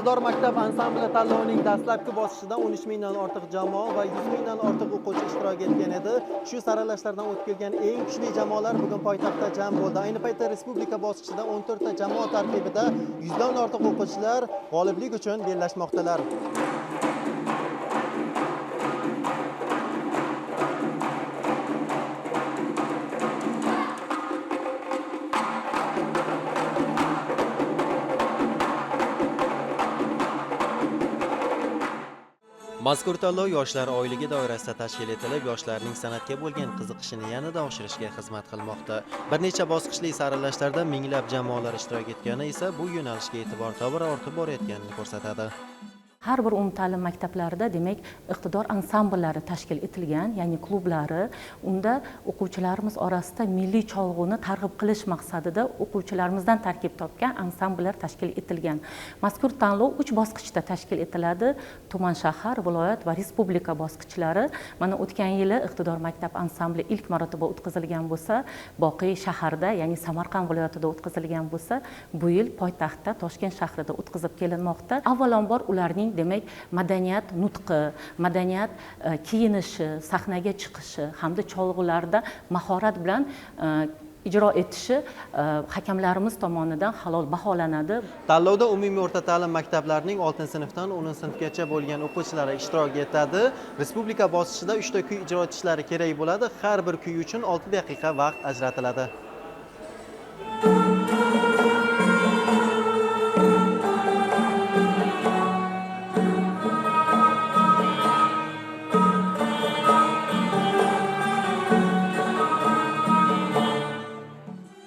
Iqtidor maktab ansambli tanlovining dastlabki bosqichida 13 mingdan ortiq jamoa va 100 mingdan ortiq o'quvchi ishtirok etgan edi. Shu saralashlardan o'tib kelgan eng kuchli jamoalar bugun poytaxtda jam bo'ldi. Ayni paytda respublika bosqichida 14 ta jamoa tarkibida 100 dan ortiq o'quvchilar g'oliblik uchun bellashmoqdalar. Mazkur tanlov yoshlar oyligi doirasida tashkil etilib, yoshlarning san'atga bo'lgan qiziqishini yanada oshirishga xizmat qilmoqda. Bir necha bosqichli saralashlarda minglab jamoalar ishtirok etgani esa bu yo'nalishga e'tibor tobora ortib borayotganini ko'rsatadi. Har bir umumta'lim maktablarida demak iqtidor ansambllari tashkil etilgan, ya'ni klublari. Unda o'quvchilarimiz orasida milliy cholg'uni targ'ib qilish maqsadida o'quvchilarimizdan tarkib topgan ansambller tashkil etilgan. Mazkur tanlov 3 bosqichda tashkil etiladi. Tuman shahar, viloyat va respublika bosqichlari. Mana o'tgan yili iqtidor maktab ansambli ilk marotaba o'tkazilgan bo'lsa, Boqiy shaharda, ya'ni Samarqand viloyatida o'tkazilgan bo'lsa, bu yil poytaxtda Toshkent shahrida o'tkazib kelinmoqda. Avvalambor ularning demak madaniyat nutqi, madaniyat kiyinishi, sahnaga chiqishi hamda cholg'ularda mahorat bilan ijro etishi hakamlarimiz tomonidan halol baholanadi. Tanlovda umumiy o'rta ta'lim maktablarining 6-sinfdan 10-sinfgacha bo'lgan o'quvchilari ishtirok etadi. Respublika bosqichida 3 ta kuy ijro etishlari kerak bo'ladi. Har bir kuy uchun 6 daqiqa vaqt ajratiladi.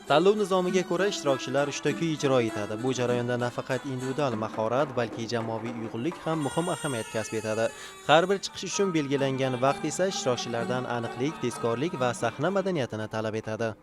Tanlov nizomiga ko'ra ishtirokchilar 3 ta kuy ijro etadi. Bu jarayonda nafaqat individual mahorat, balki jamoaviy uyg'unlik ham muhim ahamiyat kasb etadi. Har bir chiqish uchun belgilangan vaqt esa ishtirokchilardan aniqlik, tezkorlik va sahna madaniyatini talab etadi.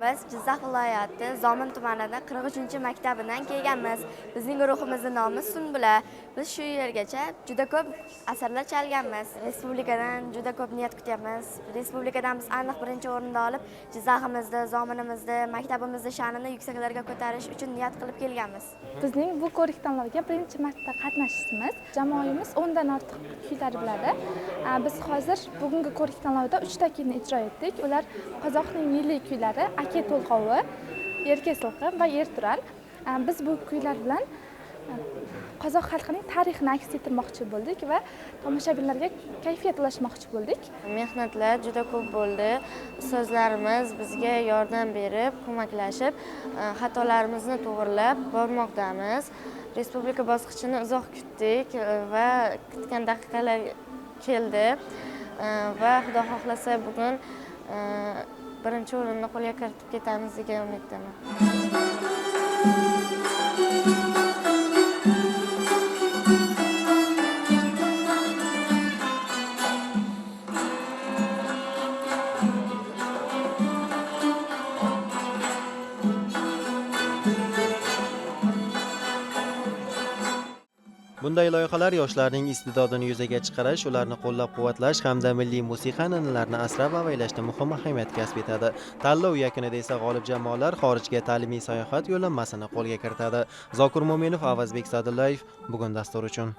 Biz Jizzax viloyati Zomin tumanida 43-maktabidan kelganmiz. Bizning guruhimizning nomi Sunbula. Biz shu yergacha juda ko'p asarlar chalganmiz. Respublikadan juda ko'p niyat kutyapmiz. Respublikadan biz aniq birinchi o'rinda olib, Jizzaximizda, Zominimizda, maktabimizda sha'nini yuksaklarga ko'tarish uchun niyat qilib kelganmiz. Bizning bu ko'rik tanloviga birinchi marta qatnashishimiz. Jamoamiz 10 dan ortiq kuylar biladi. Biz hozir bugungi ko'rik tanlovida 3 ta kuyni ijro etdik. Ular Qozoqning milliy kuylari Aka to'lqovi, Erka silqi va Ertural. Biz bu kuylar bilan qozoq xalqining tarixini aks ettirmoqchi bo'ldik va tomoshabinlarga kayfiyat ulashmoqchi bo'ldik. Mehnatlar juda ko'p bo'ldi. Ustozlarimiz bizga yordam berib, ko'maklashib, xatolarimizni to'g'rilab bormoqdamiz. Respublika bosqichini uzoq kutdik va kutgan daqiqalar keldi va Xudo xohlasa bugun birinchi o'rinni qo'lga kiritib ketamiz degan umiddaman. Bunday loyihalar yoshlarning iste'dodini yuzaga chiqarish, ularni qo'llab-quvvatlash hamda milliy musiqa an'analarini asrab-avaylashda muhim ahamiyat kasb etadi. Tanlov yakunida esa g'olib jamoalar xorijga ta'limiy sayohat yo'llanmasini qo'lga kiritadi. Zokir Mo'minov, Avazbek Sadullayev bugun dastur uchun.